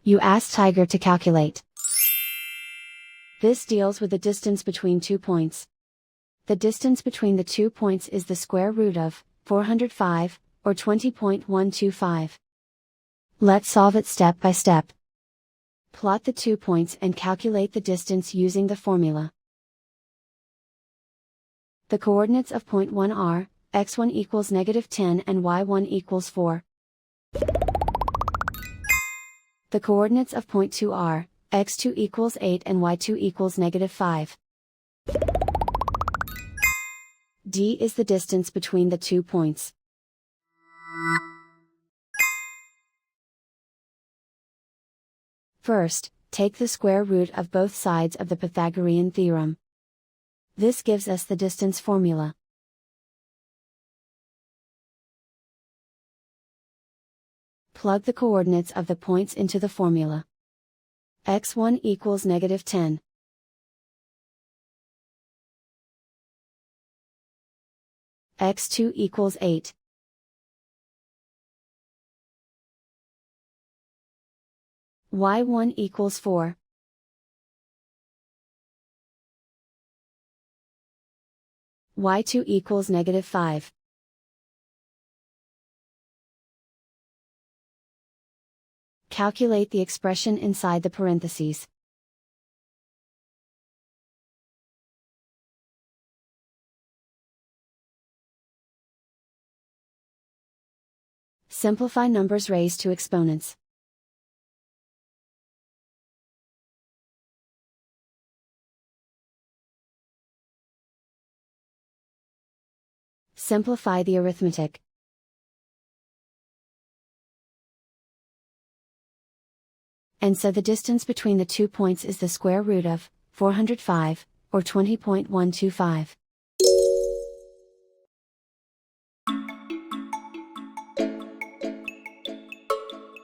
You ask Tiger to calculate. This deals with the distance between 2 points. The distance between the 2 points is the square root of 405, or 20.125. Let's solve it step by step. Plot the 2 points and calculate the distance using the formula. The coordinates of point 1 are, x1 equals -10 and y1 equals 4. The coordinates of point 2 are, x2 equals 8 and y2 equals -5. D is the distance between the 2 points. First, take the square root of both sides of the Pythagorean theorem. This gives us the distance formula. Plug the coordinates of the points into the formula. x1 equals -10. x2 equals 8. y1 equals 4. y2 equals -5. Calculate the expression inside the parentheses. Simplify numbers raised to exponents. Simplify the arithmetic. And so the distance between the 2 points is the square root of 405, or 20.125.